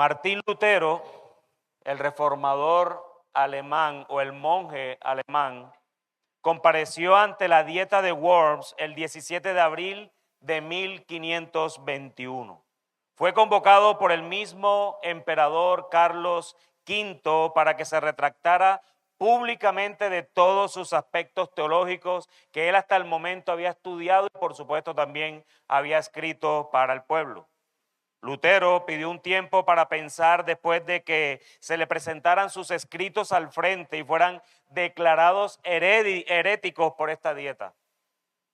Martín Lutero, el reformador alemán o el monje alemán, compareció ante la Dieta de Worms el 17 de abril de 1521. Fue convocado por el mismo emperador Carlos V para que se retractara públicamente de todos sus aspectos teológicos que él hasta el momento había estudiado y por supuesto también había escrito para el pueblo. Lutero pidió un tiempo para pensar después de que se le presentaran sus escritos al frente y fueran declarados heréticos por esta dieta.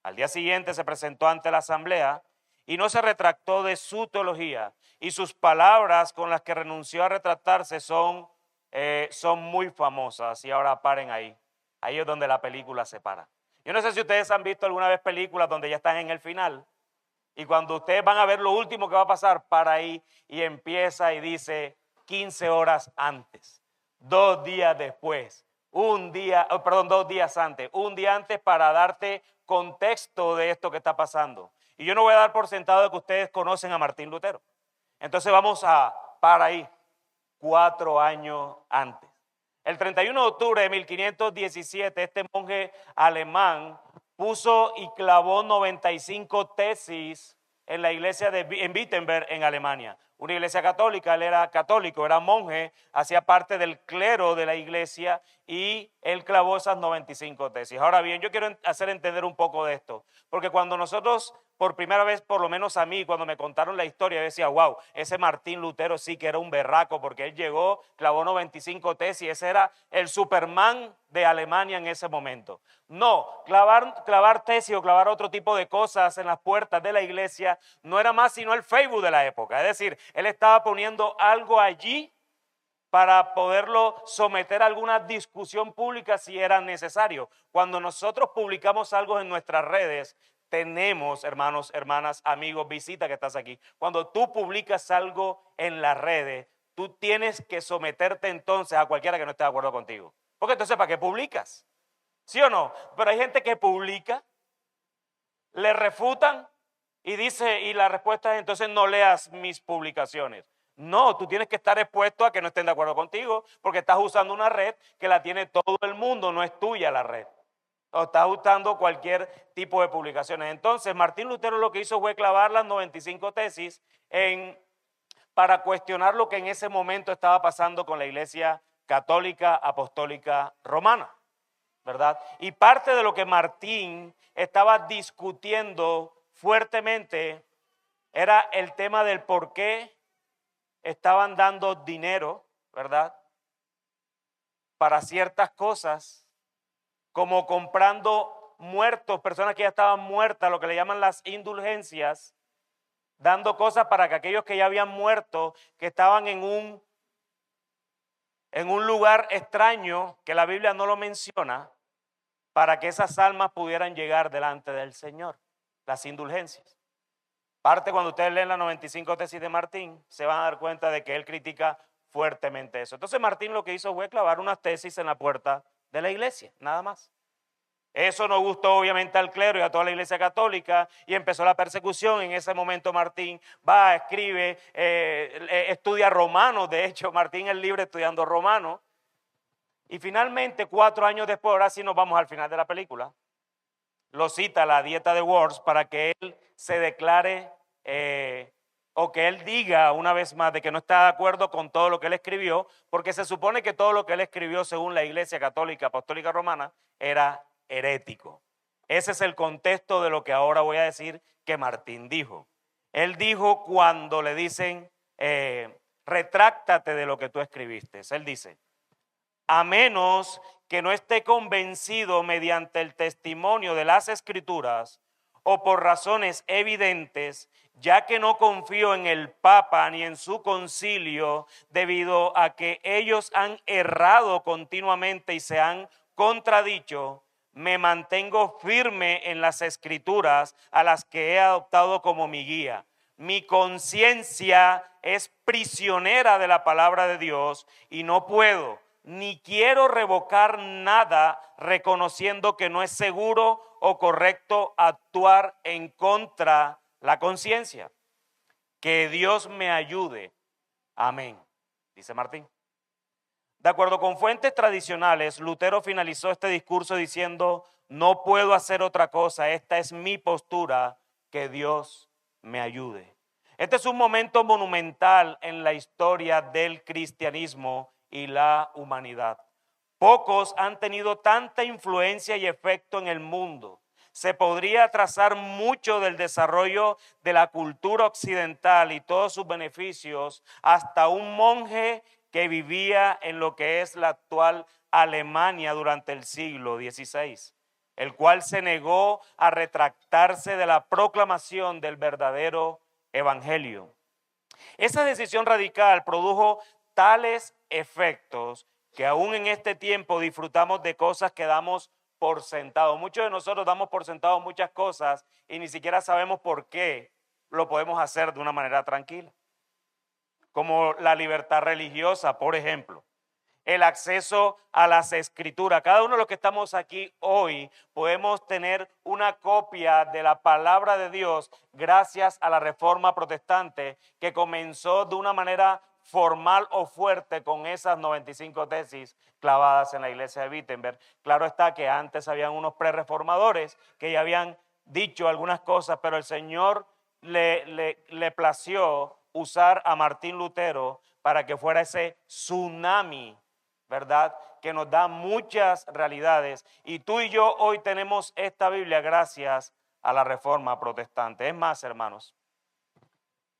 Al día siguiente se presentó ante la asamblea y no se retractó de su teología, y sus palabras con las que renunció a retractarse son muy famosas. Y ahora paren ahí. Ahí es donde la película se para. Yo no sé si ustedes han visto alguna vez películas donde ya están en el final. Y cuando ustedes van a ver lo último que va a pasar, para ahí y empieza y dice 15 horas antes, 2 días después, 2 días antes, un día antes para darte contexto de esto que está pasando. Y yo no voy a dar por sentado de que ustedes conocen a Martín Lutero. Entonces vamos para ahí, 4 años antes. El 31 de octubre de 1517, este monje alemán puso y clavó 95 tesis en la iglesia en Wittenberg, en Alemania. Una iglesia católica, él era católico, era monje, hacía parte del clero de la iglesia y él clavó esas 95 tesis. Ahora bien, yo quiero hacer entender un poco de esto, porque cuando nosotros, por primera vez, por lo menos a mí, cuando me contaron la historia, yo decía, wow, ese Martín Lutero sí que era un berraco, porque él llegó, clavó 95 tesis, ese era el Superman de Alemania en ese momento. No, clavar tesis o clavar otro tipo de cosas en las puertas de la iglesia no era más sino el Facebook de la época. Es decir, él estaba poniendo algo allí para poderlo someter a alguna discusión pública si era necesario. Cuando nosotros publicamos algo en nuestras redes, tenemos, hermanos, hermanas, amigos, visita que estás aquí. Cuando tú publicas algo en las redes, tú tienes que someterte entonces a cualquiera que no esté de acuerdo contigo. Porque entonces, ¿para qué publicas? ¿Sí o no? Pero hay gente que publica, le refutan y dice, y la respuesta es, entonces no leas mis publicaciones. No, tú tienes que estar expuesto a que no estén de acuerdo contigo, porque estás usando una red que la tiene todo el mundo, no es tuya la red. O estás usando cualquier tipo de publicaciones. Entonces, Martín Lutero lo que hizo fue clavar las 95 tesis para cuestionar lo que en ese momento estaba pasando con la Iglesia Católica Apostólica Romana, ¿verdad? Y parte de lo que Martín estaba discutiendo fuertemente era el tema del por qué estaban dando dinero, ¿verdad?, para ciertas cosas, como comprando muertos, personas que ya estaban muertas, lo que le llaman las indulgencias, dando cosas para que aquellos que ya habían muerto, que estaban en un lugar extraño, que la Biblia no lo menciona, para que esas almas pudieran llegar delante del Señor, las indulgencias. Parte cuando ustedes leen las 95 tesis de Martín, se van a dar cuenta de que él critica fuertemente eso. Entonces Martín lo que hizo fue clavar unas tesis en la puerta de la iglesia, nada más. Eso no gustó obviamente al clero y a toda la iglesia católica y empezó la persecución. En ese momento Martín va, escribe, estudia romano. De hecho, Martín es libre estudiando romano. Y finalmente, 4 años después, ahora sí nos vamos al final de la película, lo cita la Dieta de Worms para que él se declare o que él diga una vez más de que no está de acuerdo con todo lo que él escribió, porque se supone que todo lo que él escribió según la Iglesia Católica Apostólica Romana era herético. Ese es el contexto de lo que ahora voy a decir que Martín dijo. Él dijo cuando le dicen, retráctate de lo que tú escribiste. Él dice, a menos que no esté convencido mediante el testimonio de las Escrituras o por razones evidentes, ya que no confío en el Papa ni en su concilio, debido a que ellos han errado continuamente y se han contradicho, me mantengo firme en las Escrituras a las que he adoptado como mi guía. Mi conciencia es prisionera de la palabra de Dios y no puedo ni quiero revocar nada reconociendo que no es seguro o correcto actuar en contra la conciencia. Que Dios me ayude Amén, dice Martín. De acuerdo con fuentes tradicionales, Lutero finalizó este discurso diciendo: no puedo hacer otra cosa, esta es mi postura, que Dios me ayude. Este es un momento monumental en la historia del cristianismo y la humanidad. Pocos han tenido tanta influencia y efecto en el mundo. Se podría trazar mucho del desarrollo de la cultura occidental y todos sus beneficios hasta un monje que vivía en lo que es la actual Alemania durante el siglo XVI, el cual se negó a retractarse de la proclamación del verdadero evangelio. Esa decisión radical produjo tales efectos que aún en este tiempo disfrutamos de cosas que damos por sentado. Muchos de nosotros damos por sentado muchas cosas y ni siquiera sabemos por qué lo podemos hacer de una manera tranquila. Como la libertad religiosa, por ejemplo. El acceso a las escrituras. Cada uno de los que estamos aquí hoy podemos tener una copia de la palabra de Dios gracias a la Reforma Protestante, que comenzó de una manera formal o fuerte con esas 95 tesis clavadas en la iglesia de Wittenberg. Claro está que antes habían unos prereformadores que ya habían dicho algunas cosas, pero el Señor le plació usar a Martín Lutero para que fuera ese tsunami, ¿verdad?, que nos da muchas realidades. Y tú y yo hoy tenemos esta Biblia gracias a la Reforma Protestante. Es más, hermanos,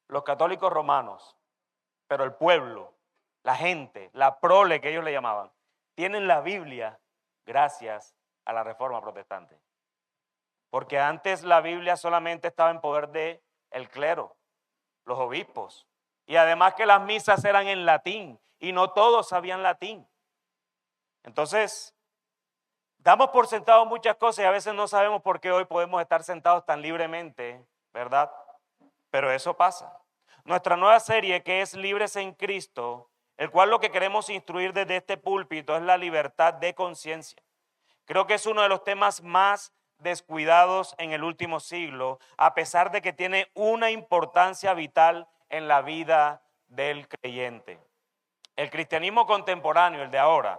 los católicos romanos, pero el pueblo, la gente, la prole que ellos le llamaban, tienen la Biblia gracias a la Reforma Protestante. Porque antes la Biblia solamente estaba en poder de el clero, los obispos, y además que las misas eran en latín y no todos sabían latín. Entonces, damos por sentado muchas cosas y a veces no sabemos por qué hoy podemos estar sentados tan libremente, ¿verdad? Pero eso pasa. Nuestra nueva serie, que es Libres en Cristo, el cual lo que queremos instruir desde este púlpito es la libertad de conciencia. Creo que es uno de los temas más descuidados en el último siglo, a pesar de que tiene una importancia vital en la vida del creyente. El cristianismo contemporáneo, el de ahora,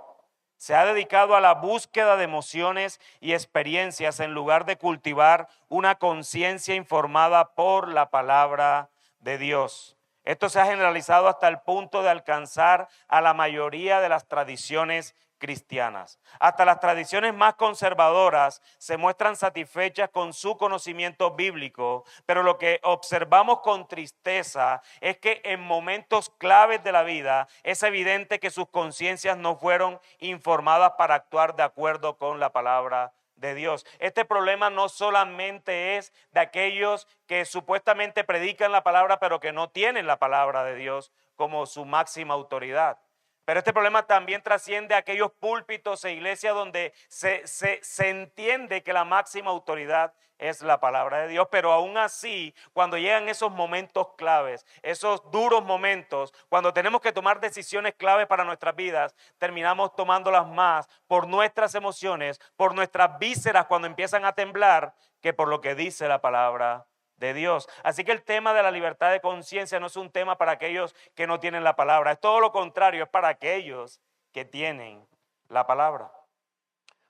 se ha dedicado a la búsqueda de emociones y experiencias en lugar de cultivar una conciencia informada por la palabra de Dios. Esto se ha generalizado hasta el punto de alcanzar a la mayoría de las tradiciones cristianas. Hasta las tradiciones más conservadoras se muestran satisfechas con su conocimiento bíblico, pero lo que observamos con tristeza es que en momentos claves de la vida es evidente que sus conciencias no fueron informadas para actuar de acuerdo con la palabra de Dios. Este problema no solamente es de aquellos que supuestamente predican la palabra, pero que no tienen la palabra de Dios como su máxima autoridad. Pero este problema también trasciende a aquellos púlpitos e iglesias donde se entiende que la máxima autoridad es la palabra de Dios, pero aún así, cuando llegan esos momentos claves, esos duros momentos, cuando tenemos que tomar decisiones claves para nuestras vidas, terminamos tomándolas más por nuestras emociones, por nuestras vísceras cuando empiezan a temblar, que por lo que dice la palabra de Dios. Así que el tema de la libertad de conciencia no es un tema para aquellos que no tienen la palabra, es todo lo contrario, es para aquellos que tienen la palabra.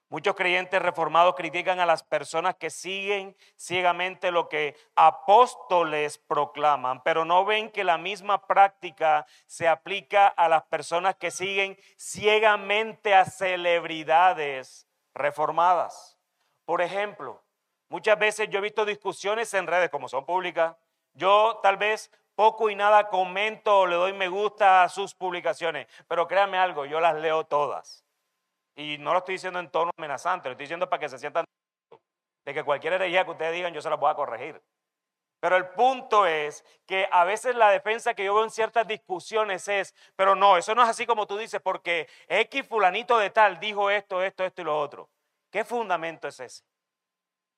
Muchos creyentes reformados critican a las personas que siguen ciegamente lo que apóstoles proclaman, pero no ven que la misma práctica se aplica a las personas que siguen ciegamente a celebridades reformadas. Por ejemplo, muchas veces yo he visto discusiones en redes, como son públicas. Yo tal vez poco y nada comento o le doy me gusta a sus publicaciones, pero créanme algo, yo las leo todas. Y no lo estoy diciendo en tono amenazante, lo estoy diciendo para que se sientan de que cualquier herejía que ustedes digan yo se las voy a corregir. Pero el punto es que a veces la defensa que yo veo en ciertas discusiones es, pero no, eso no es así como tú dices, porque X fulanito de tal dijo esto, esto, esto y lo otro. ¿Qué fundamento es ese?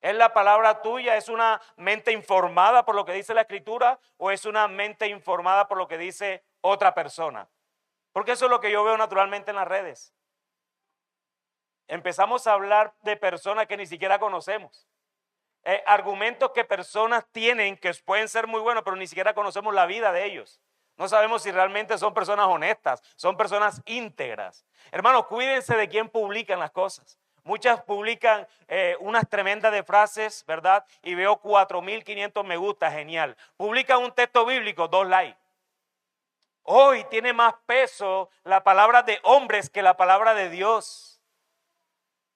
¿Es la palabra tuya? ¿Es una mente informada por lo que dice la Escritura? ¿O es una mente informada por lo que dice otra persona? Porque eso es lo que yo veo naturalmente en las redes. Empezamos a hablar de personas que ni siquiera conocemos. Argumentos que personas tienen que pueden ser muy buenos, pero ni siquiera conocemos la vida de ellos. No sabemos si realmente son personas honestas, son personas íntegras. Hermanos, cuídense de quién publican las cosas. Muchas publican unas tremendas de frases, ¿verdad? Y veo 4.500 me gusta, genial. Publican un texto bíblico, 2 likes. Hoy tiene más peso la palabra de hombres que la palabra de Dios.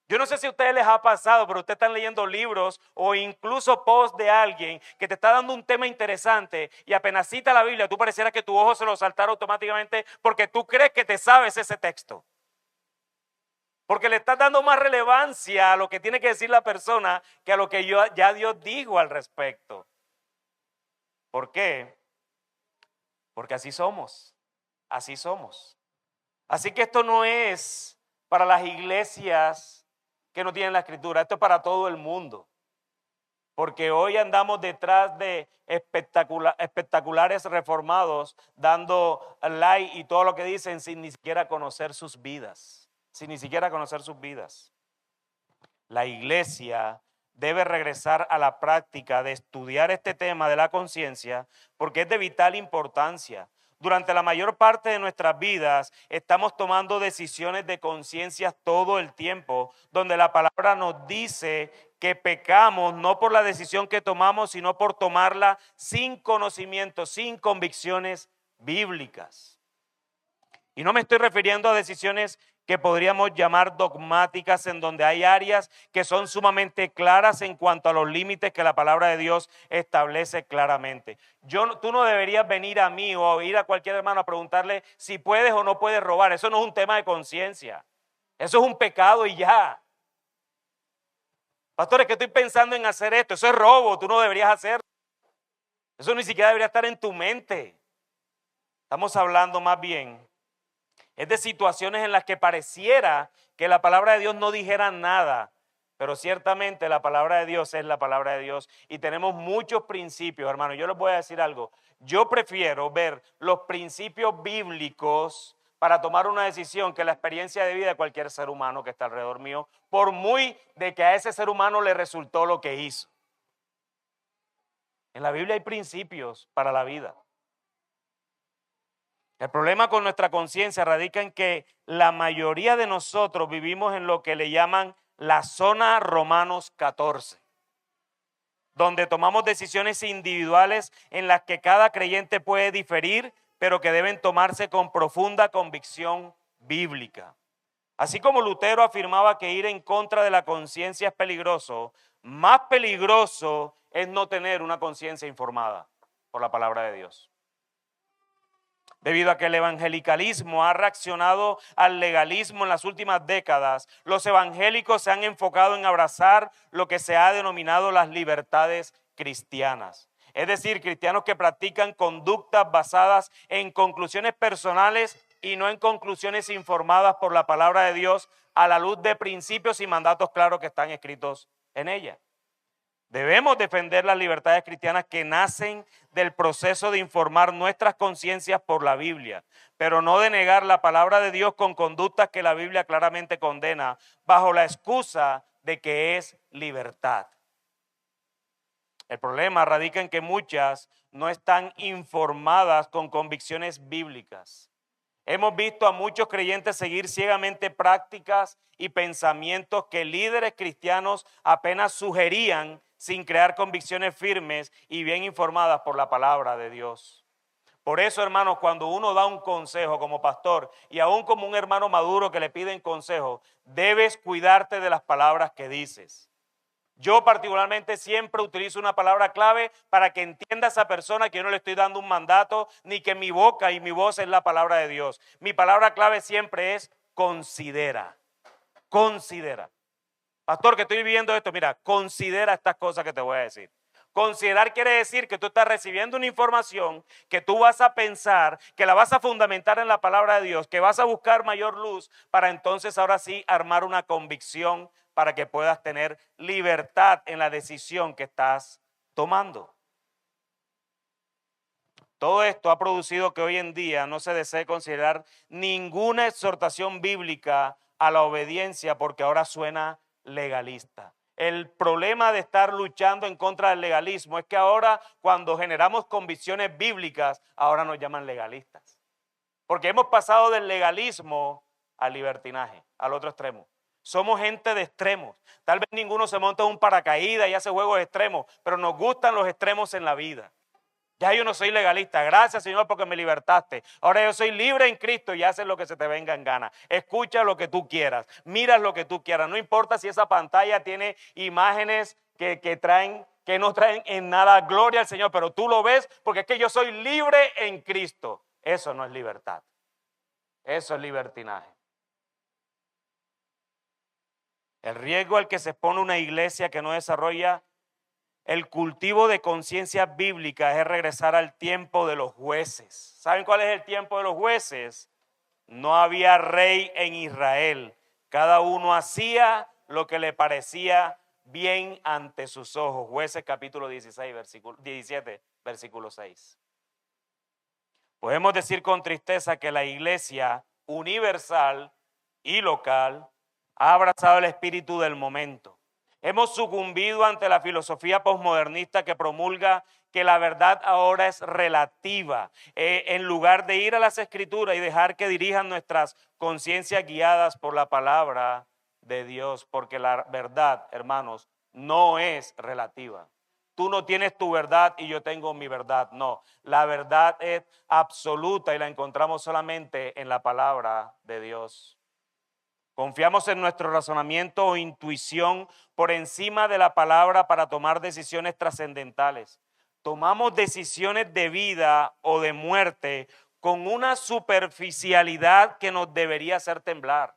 Yo no sé si a ustedes les ha pasado, pero ustedes están leyendo libros o incluso posts de alguien que te está dando un tema interesante y apenas cita la Biblia, tú pareciera que tu ojo se lo saltara automáticamente porque tú crees que te sabes ese texto. Porque le estás dando más relevancia a lo que tiene que decir la persona que a lo que ya Dios dijo al respecto. ¿Por qué? Porque así somos, así somos. Así que esto no es para las iglesias que no tienen la escritura, esto es para todo el mundo. Porque hoy andamos detrás de espectaculares reformados, dando like y todo lo que dicen sin ni siquiera conocer sus vidas. Sin ni siquiera conocer sus vidas. La iglesia debe regresar a la práctica de estudiar este tema de la conciencia porque es de vital importancia. Durante la mayor parte de nuestras vidas estamos tomando decisiones de conciencia todo el tiempo, donde la palabra nos dice que pecamos no por la decisión que tomamos, sino por tomarla sin conocimiento, sin convicciones bíblicas. Y no me estoy refiriendo a decisiones que podríamos llamar dogmáticas, en donde hay áreas que son sumamente claras en cuanto a los límites que la palabra de Dios establece claramente. Tú no deberías venir a mí o ir a cualquier hermano a preguntarle si puedes o no puedes robar. Eso no es un tema de conciencia. Eso es un pecado y ya. Pastores, que estoy pensando en hacer esto. Eso es robo, tú no deberías hacerlo. Eso ni siquiera debería estar en tu mente. Estamos hablando más bien es de situaciones en las que pareciera que la palabra de Dios no dijera nada, pero ciertamente la palabra de Dios es la palabra de Dios y tenemos muchos principios, hermano. Yo les voy a decir algo. Yo prefiero ver los principios bíblicos para tomar una decisión que la experiencia de vida de cualquier ser humano que está alrededor mío, por muy de que a ese ser humano le resultó lo que hizo. En la Biblia hay principios para la vida. El problema con nuestra conciencia radica en que la mayoría de nosotros vivimos en lo que le llaman la zona Romanos 14, donde tomamos decisiones individuales en las que cada creyente puede diferir, pero que deben tomarse con profunda convicción bíblica. Así como Lutero afirmaba que ir en contra de la conciencia es peligroso, más peligroso es no tener una conciencia informada por la palabra de Dios. Debido a que el evangelicalismo ha reaccionado al legalismo en las últimas décadas, los evangélicos se han enfocado en abrazar lo que se ha denominado las libertades cristianas. Es decir, cristianos que practican conductas basadas en conclusiones personales y no en conclusiones informadas por la palabra de Dios a la luz de principios y mandatos claros que están escritos en ella. Debemos defender las libertades cristianas que nacen del proceso de informar nuestras conciencias por la Biblia, pero no de negar la palabra de Dios con conductas que la Biblia claramente condena bajo la excusa de que es libertad. El problema radica en que muchas no están informadas con convicciones bíblicas. Hemos visto a muchos creyentes seguir ciegamente prácticas y pensamientos que líderes cristianos apenas sugerían sin crear convicciones firmes y bien informadas por la palabra de Dios. Por eso, hermanos, cuando uno da un consejo como pastor y aún como un hermano maduro que le piden consejo, debes cuidarte de las palabras que dices. Yo particularmente siempre utilizo una palabra clave para que entienda a esa persona que yo no le estoy dando un mandato, ni que mi boca y mi voz es la palabra de Dios. Mi palabra clave siempre es considera. Considera. Pastor, que estoy viviendo esto, mira, considera estas cosas que te voy a decir. Considerar quiere decir que tú estás recibiendo una información que tú vas a pensar, que la vas a fundamentar en la palabra de Dios, que vas a buscar mayor luz para entonces ahora sí armar una convicción para que puedas tener libertad en la decisión que estás tomando. Todo esto ha producido que hoy en día no se desee considerar ninguna exhortación bíblica a la obediencia porque ahora suena legalista. El problema de estar luchando en contra del legalismo es que ahora cuando generamos convicciones bíblicas, ahora nos llaman legalistas. Porque hemos pasado del legalismo al libertinaje, al otro extremo. Somos gente de extremos. Tal vez ninguno se monta en un paracaídas y hace juegos extremos, pero nos gustan los extremos en la vida. Ya yo no soy legalista, gracias Señor porque me libertaste. Ahora yo soy libre en Cristo y haces lo que se te venga en gana. Escucha lo que tú quieras, miras lo que tú quieras. No importa si esa pantalla tiene imágenes que no traen en nada gloria al Señor, pero tú lo ves porque es que yo soy libre en Cristo. Eso no es libertad, eso es libertinaje. El riesgo al que se expone una iglesia que no desarrolla el cultivo de conciencia bíblica es regresar al tiempo de los jueces. ¿Saben cuál es el tiempo de los jueces? No había rey en Israel. Cada uno hacía lo que le parecía bien ante sus ojos. Jueces capítulo 17, versículo 6. Podemos decir con tristeza que la iglesia universal y local ha abrazado el espíritu del momento. Hemos sucumbido ante la filosofía posmodernista que promulga que la verdad ahora es relativa, en lugar de ir a las Escrituras y dejar que dirijan nuestras conciencias guiadas por la palabra de Dios, porque la verdad, hermanos, no es relativa. Tú no tienes tu verdad y yo tengo mi verdad. No, la verdad es absoluta y la encontramos solamente en la palabra de Dios. Confiamos en nuestro razonamiento o intuición por encima de la palabra para tomar decisiones trascendentales. Tomamos decisiones de vida o de muerte con una superficialidad que nos debería hacer temblar.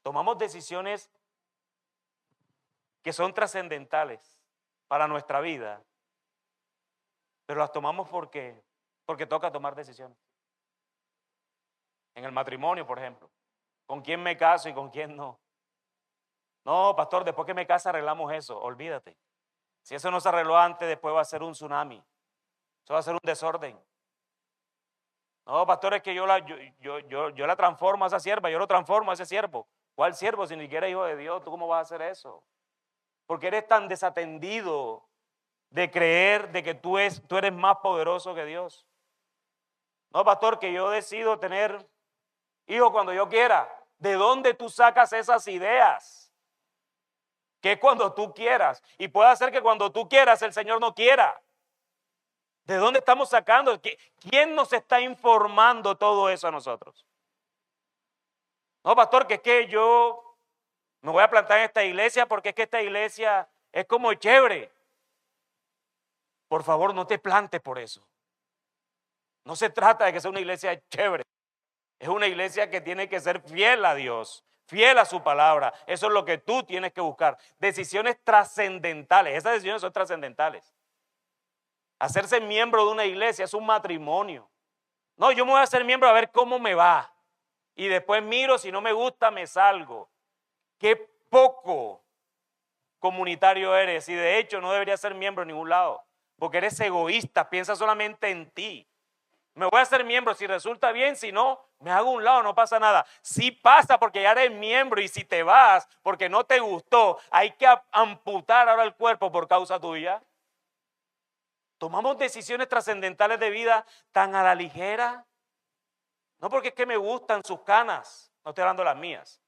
Tomamos decisiones que son trascendentales para nuestra vida, pero las tomamos porque toca tomar decisiones. En el matrimonio, por ejemplo, ¿con quién me caso y con quién no? No, pastor, después que me case arreglamos eso. Olvídate. Si eso no se arregló antes, después va a ser un tsunami. Eso va a ser un desorden. No, pastor, es que yo la transformo a esa sierva, yo lo transformo a ese siervo. ¿Cuál siervo? Si ni siquiera hijo de Dios, ¿tú cómo vas a hacer eso? Porque eres tan desatendido de creer de que tú eres más poderoso que Dios. No, pastor, que yo decido tener hijos cuando yo quiera. ¿De dónde tú sacas esas ideas? Que es cuando tú quieras. Y puede ser que cuando tú quieras el Señor no quiera. ¿De dónde estamos sacando? ¿Quién nos está informando todo eso a nosotros? No, pastor, que es que yo me voy a plantar en esta iglesia porque es que esta iglesia es como chévere. Por favor, no te plantes por eso. No se trata de que sea una iglesia chévere. Es una iglesia que tiene que ser fiel a Dios, fiel a su palabra. Eso es lo que tú tienes que buscar. Decisiones trascendentales. Esas decisiones son trascendentales. Hacerse miembro de una iglesia es un matrimonio. No, yo me voy a hacer miembro a ver cómo me va. Y después miro, si no me gusta, me salgo. Qué poco comunitario eres. Y de hecho no deberías ser miembro en ningún lado. Porque eres egoísta, piensas solamente en ti. Me voy a hacer miembro, si resulta bien, si no, me hago a un lado, no pasa nada. Sí pasa porque ya eres miembro y si te vas porque no te gustó, hay que amputar ahora el cuerpo por causa tuya. Tomamos decisiones trascendentales de vida tan a la ligera. No porque es que me gustan sus canas, no estoy hablando de las mías.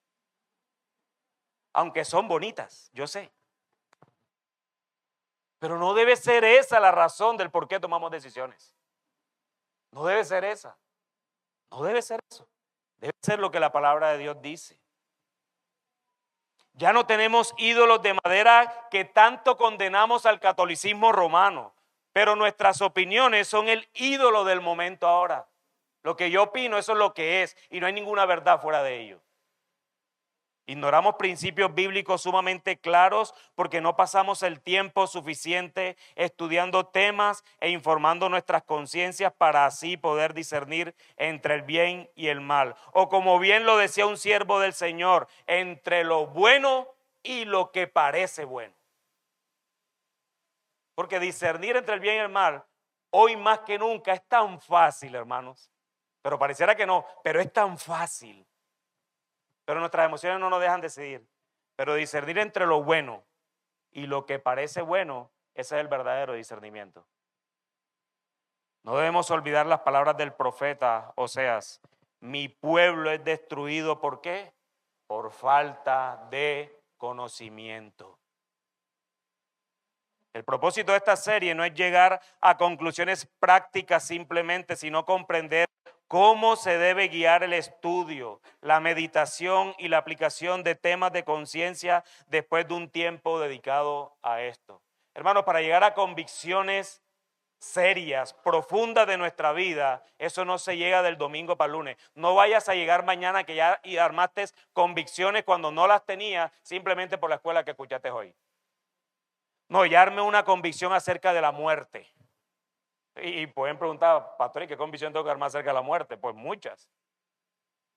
Aunque son bonitas, yo sé. Pero no debe ser esa la razón del por qué tomamos decisiones. No debe ser esa. No debe ser eso. Debe ser lo que la palabra de Dios dice. Ya no tenemos ídolos de madera que tanto condenamos al catolicismo romano, pero nuestras opiniones son el ídolo del momento ahora. Lo que yo opino, eso es lo que es, y no hay ninguna verdad fuera de ello. Ignoramos principios bíblicos sumamente claros porque no pasamos el tiempo suficiente estudiando temas e informando nuestras conciencias para así poder discernir entre el bien y el mal. O como bien lo decía un siervo del Señor, entre lo bueno y lo que parece bueno. Porque discernir entre el bien y el mal, hoy más que nunca, es tan fácil, hermanos. Pero pareciera que no, pero es tan fácil. Pero nuestras emociones no nos dejan decidir. Pero discernir entre lo bueno y lo que parece bueno, ese es el verdadero discernimiento. No debemos olvidar las palabras del profeta Oseas. Mi pueblo es destruido, ¿por qué? Por falta de conocimiento. El propósito de esta serie no es llegar a conclusiones prácticas simplemente, sino comprender cómo se debe guiar el estudio, la meditación y la aplicación de temas de conciencia después de un tiempo dedicado a esto. Hermanos, para llegar a convicciones serias, profundas de nuestra vida, eso no se llega del domingo para el lunes. No vayas a llegar mañana que ya y armaste convicciones cuando no las tenías simplemente por la escuela que escuchaste hoy. No, ya arme una convicción acerca de la muerte. Y pueden preguntar, pastor, ¿y qué convicción tengo que armar acerca de la muerte? Pues muchas.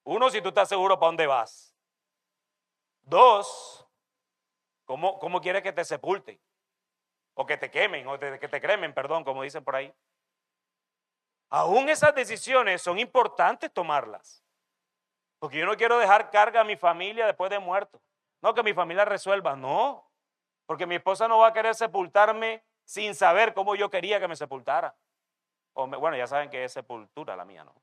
Uno, si tú estás seguro para dónde vas. Dos, ¿cómo quieres que te sepulten? O que te quemen, o que te cremen, perdón, como dicen por ahí. Aún esas decisiones son importantes tomarlas. Porque yo no quiero dejar carga a mi familia después de muerto. No, que mi familia resuelva, no. Porque mi esposa no va a querer sepultarme sin saber cómo yo quería que me sepultara. Bueno, ya saben que es sepultura la mía, ¿no?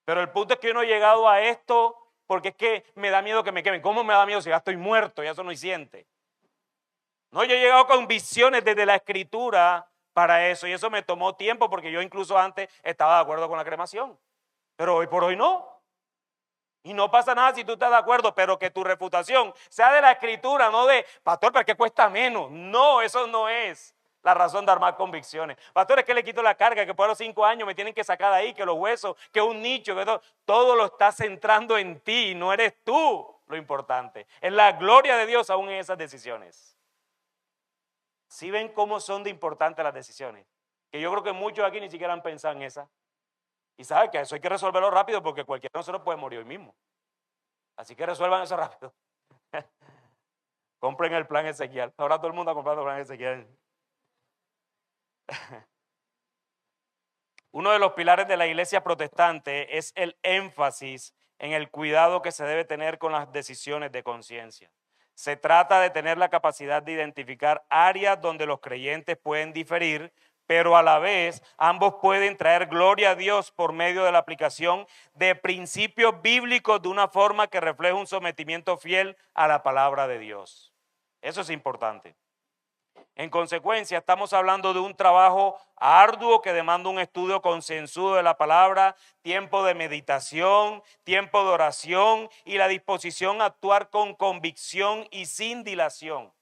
Pero el punto es que yo no he llegado a esto porque es que me da miedo que me quemen. ¿Cómo me da miedo si ya estoy muerto? Ya eso no siente. No, yo he llegado con visiones desde la escritura para eso y eso me tomó tiempo porque yo incluso antes estaba de acuerdo con la cremación. Pero hoy por hoy no. Y no pasa nada si tú estás de acuerdo, pero que tu refutación sea de la escritura, no de, pastor, ¿por qué cuesta menos? No, eso no es la razón de armar convicciones. Pastor, es que le quito la carga, que por los 5 años me tienen que sacar de ahí, que los huesos, que un nicho, que todo lo está centrando en ti, no eres tú lo importante. Es la gloria de Dios aún en esas decisiones. ¿Sí ven cómo son de importantes las decisiones? Que yo creo que muchos aquí ni siquiera han pensado en esas. Y saben que eso hay que resolverlo rápido porque cualquiera de nosotros puede morir hoy mismo. Así que resuelvan eso rápido. Compren el plan Ezequiel. Ahora todo el mundo ha comprado el plan Ezequiel. Uno de los pilares de la iglesia protestante es el énfasis en el cuidado que se debe tener con las decisiones de conciencia. Se trata de tener la capacidad de identificar áreas donde los creyentes pueden diferir, pero a la vez ambos pueden traer gloria a Dios por medio de la aplicación de principios bíblicos de una forma que refleje un sometimiento fiel a la palabra de Dios. Eso es importante. En consecuencia, estamos hablando de un trabajo arduo que demanda un estudio concienzudo de la palabra, tiempo de meditación, tiempo de oración y la disposición a actuar con convicción y sin dilación.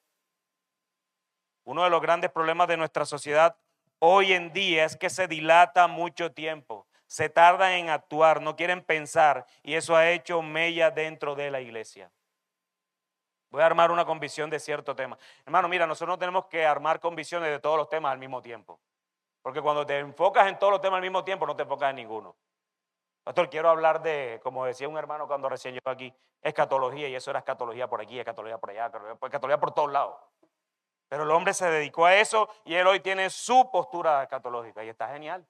Uno de los grandes problemas de nuestra sociedad hoy en día es que se dilata mucho tiempo, se tardan en actuar, no quieren pensar y eso ha hecho mella dentro de la iglesia. Voy a armar una convicción de cierto tema. Hermano, mira, nosotros no tenemos que armar convicciones de todos los temas al mismo tiempo. Porque cuando te enfocas en todos los temas al mismo tiempo, no te enfocas en ninguno. Pastor, quiero hablar de, como decía un hermano cuando recién llegó aquí, escatología, y eso era escatología por aquí, escatología por allá, escatología por todos lados. Pero el hombre se dedicó a eso y él hoy tiene su postura escatológica y está genial.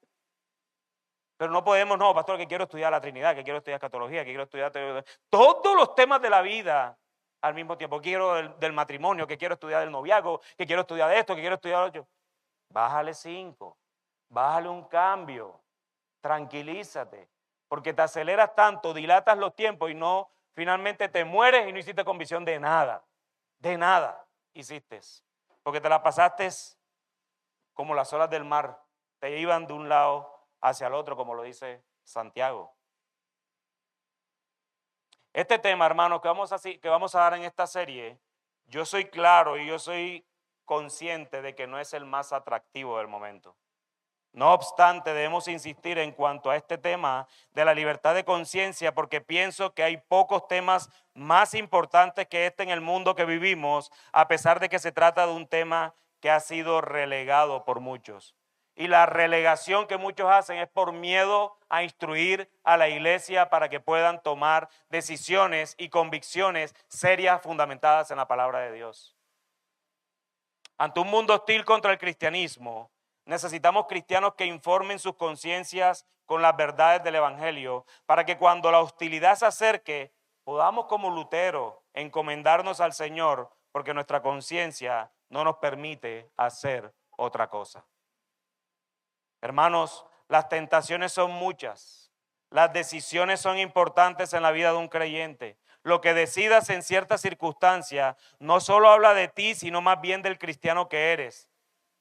Pero no podemos, no, pastor, que quiero estudiar la Trinidad, que quiero estudiar escatología, que quiero estudiar todos los temas de la vida al mismo tiempo. Quiero del matrimonio, que quiero estudiar del noviazgo, que quiero estudiar esto, que quiero estudiar otro. Bájale 5, bájale un cambio, tranquilízate, porque te aceleras tanto, dilatas los tiempos y no, finalmente te mueres y no hiciste convicción de nada hiciste, porque te la pasaste como las olas del mar, te iban de un lado hacia el otro, como lo dice Santiago. Este tema, hermanos, que vamos a dar en esta serie, yo soy claro y yo soy consciente de que no es el más atractivo del momento. No obstante, debemos insistir en cuanto a este tema de la libertad de conciencia porque pienso que hay pocos temas más importantes que este en el mundo que vivimos, a pesar de que se trata de un tema que ha sido relegado por muchos. Y la relegación que muchos hacen es por miedo a instruir a la iglesia para que puedan tomar decisiones y convicciones serias fundamentadas en la palabra de Dios. Ante un mundo hostil contra el cristianismo, necesitamos cristianos que informen sus conciencias con las verdades del evangelio para que cuando la hostilidad se acerque podamos como Lutero encomendarnos al Señor, porque nuestra conciencia no nos permite hacer otra cosa. Hermanos, las tentaciones son muchas. Las decisiones son importantes en la vida de un creyente. Lo que decidas en ciertas circunstancias no solo habla de ti, sino más bien del cristiano que eres.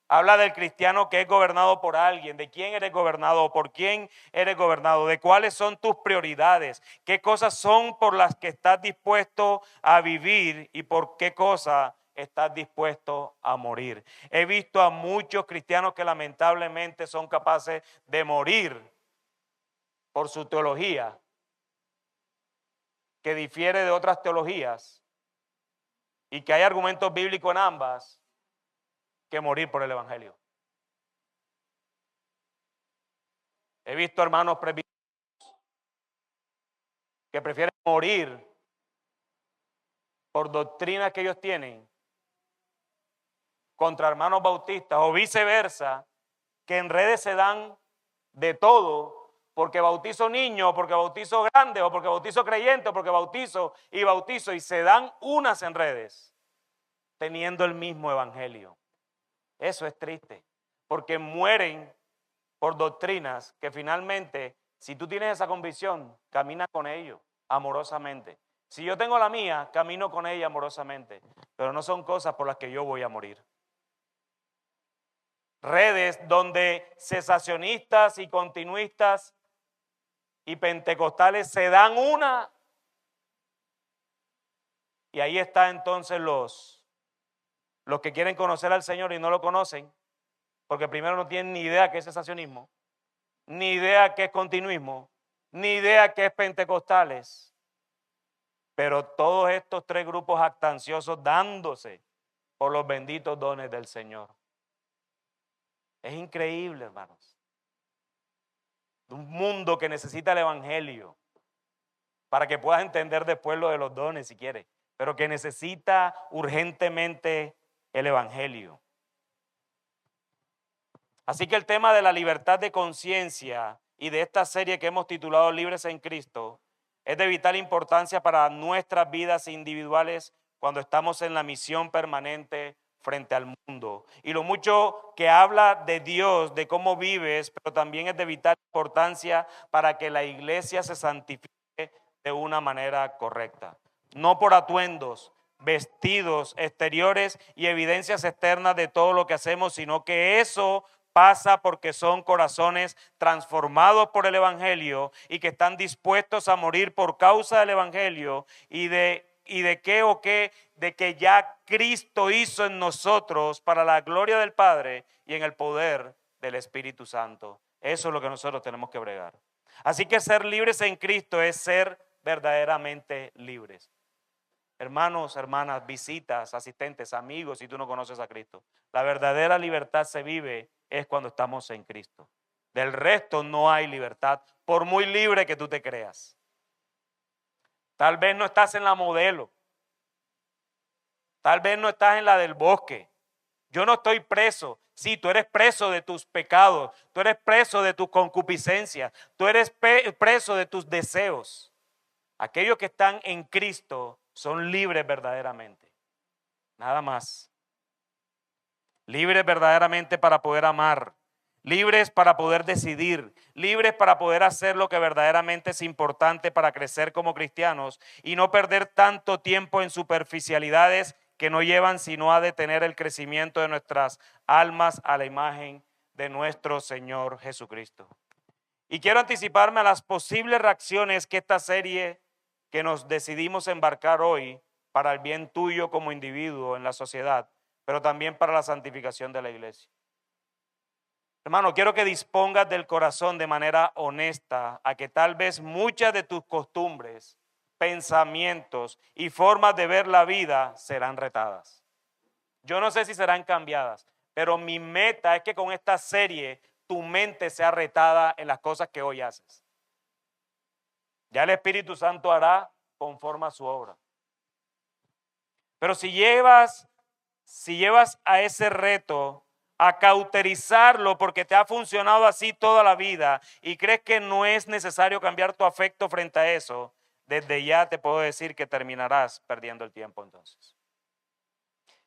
Habla del cristiano que es gobernado por alguien, de quién eres gobernado o por quién eres gobernado, de cuáles son tus prioridades, qué cosas son por las que estás dispuesto a vivir y por qué cosas estás dispuesto a morir. He visto a muchos cristianos que lamentablemente son capaces de morir por su teología, que difiere de otras teologías, y que hay argumentos bíblicos en ambas, que morir por el evangelio. He visto hermanos presbíteros que prefieren morir por doctrinas que ellos tienen contra hermanos bautistas o viceversa, que en redes se dan de todo, porque bautizo niños, porque bautizo grandes, o porque bautizo creyentes, o porque bautizo, y se dan unas en redes, teniendo el mismo evangelio. Eso es triste, porque mueren por doctrinas que finalmente, si tú tienes esa convicción, camina con ellos amorosamente. Si yo tengo la mía, camino con ella amorosamente, pero no son cosas por las que yo voy a morir. Redes donde cesacionistas y continuistas y pentecostales se dan una, y ahí está entonces los que quieren conocer al Señor y no lo conocen, porque primero no tienen ni idea qué es cesacionismo, ni idea qué es continuismo, ni idea qué es pentecostales. Pero todos estos tres grupos jactanciosos dándose por los benditos dones del Señor. Es increíble, hermanos. Un mundo que necesita el evangelio para que puedas entender después lo de los dones si quieres, pero que necesita urgentemente el evangelio. Así que el tema de la libertad de conciencia y de esta serie que hemos titulado Libres en Cristo es de vital importancia para nuestras vidas individuales cuando estamos en la misión permanente frente al mundo. Y lo mucho que habla de Dios, de cómo vives, pero también es de vital importancia para que la iglesia se santifique de una manera correcta. No por atuendos, vestidos exteriores y evidencias externas de todo lo que hacemos, sino que eso pasa porque son corazones transformados por el evangelio y que están dispuestos a morir por causa del evangelio y de que ya Cristo hizo en nosotros para la gloria del Padre y en el poder del Espíritu Santo. Eso es lo que nosotros tenemos que bregar. Así que ser libres en Cristo es ser verdaderamente libres. Hermanos, hermanas, visitas, asistentes, amigos, si tú no conoces a Cristo, la verdadera libertad se vive es cuando estamos en Cristo. Del resto no hay libertad, por muy libre que tú te creas. Tal vez no estás en la Modelo, tal vez no estás en la del Bosque. Yo no estoy preso. Sí, tú eres preso de tus pecados, tú eres preso de tu concupiscencia, tú eres preso de tus deseos. Aquellos que están en Cristo son libres verdaderamente. Nada más. Libres verdaderamente para poder amar. Libres para poder decidir. Libres para poder hacer lo que verdaderamente es importante para crecer como cristianos y no perder tanto tiempo en superficialidades que no llevan sino a detener el crecimiento de nuestras almas a la imagen de nuestro Señor Jesucristo. Y quiero anticiparme a las posibles reacciones que esta serie que nos decidimos embarcar hoy para el bien tuyo como individuo en la sociedad, pero también para la santificación de la iglesia. Hermano, quiero que dispongas del corazón de manera honesta a que tal vez muchas de tus costumbres, pensamientos y formas de ver la vida serán retadas. Yo no sé si serán cambiadas, pero mi meta es que con esta serie tu mente sea retada en las cosas que hoy haces. Ya el Espíritu Santo hará conforme a su obra. Pero si llevas a ese reto a cauterizarlo porque te ha funcionado así toda la vida y crees que no es necesario cambiar tu afecto frente a eso, desde ya te puedo decir que terminarás perdiendo el tiempo entonces.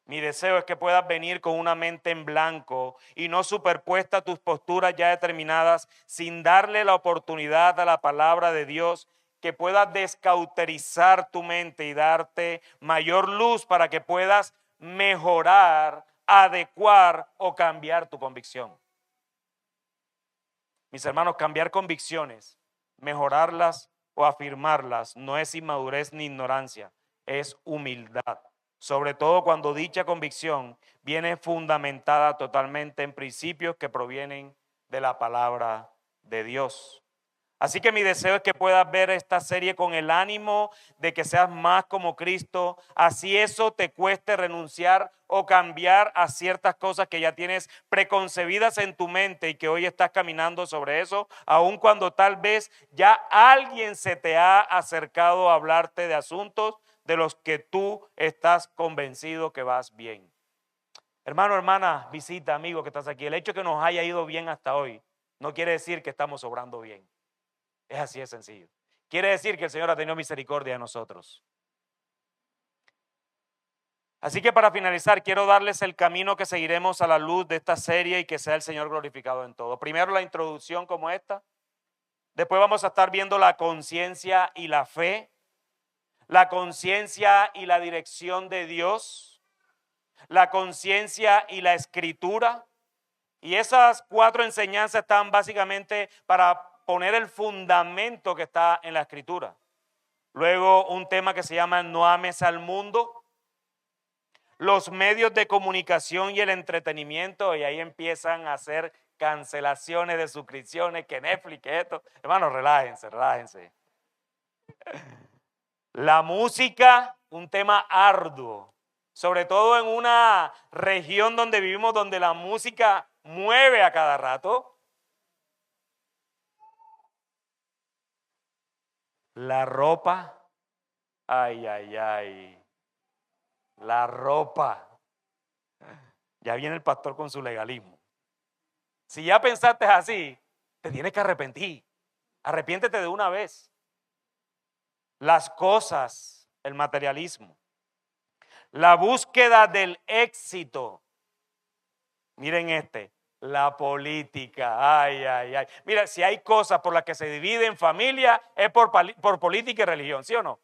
Mi deseo es que puedas venir con una mente en blanco y no superpuesta a tus posturas ya determinadas, sin darle la oportunidad a la palabra de Dios, que pueda descauterizar tu mente y darte mayor luz para que puedas mejorar, adecuar o cambiar tu convicción. Mis hermanos, cambiar convicciones, mejorarlas o afirmarlas no es inmadurez ni ignorancia, es humildad. Sobre todo cuando dicha convicción viene fundamentada totalmente en principios que provienen de la palabra de Dios. Así que mi deseo es que puedas ver esta serie con el ánimo de que seas más como Cristo, así eso te cueste renunciar o cambiar a ciertas cosas que ya tienes preconcebidas en tu mente y que hoy estás caminando sobre eso, aun cuando tal vez ya alguien se te ha acercado a hablarte de asuntos de los que tú estás convencido que vas bien. Hermano, hermana, visita, amigo que estás aquí, el hecho de que nos haya ido bien hasta hoy no quiere decir que estamos obrando bien. Es así de sencillo. Quiere decir que el Señor ha tenido misericordia de nosotros. Así que para finalizar, quiero darles el camino que seguiremos a la luz de esta serie y que sea el Señor glorificado en todo. Primero la introducción como esta. Después vamos a estar viendo la conciencia y la fe. La conciencia y la dirección de Dios. La conciencia y la escritura. Y esas 4 enseñanzas están básicamente para poner el fundamento que está en la escritura. Luego un tema que se llama No ames al mundo, los medios de comunicación y el entretenimiento, y ahí empiezan a hacer cancelaciones de suscripciones, que Netflix, que esto. Hermanos, relájense, relájense. La música, un tema arduo, sobre todo en una región donde vivimos, donde la música mueve a cada rato. La ropa, ay, ay, ay, la ropa. Ya viene el pastor con su legalismo. Si ya pensaste así, te tienes que arrepentir. Arrepiéntete de una vez. Las cosas, el materialismo, la búsqueda del éxito. Miren la política, ay, ay, ay. Mira, si hay cosas por las que se divide en familia, es por política y religión, ¿sí o no?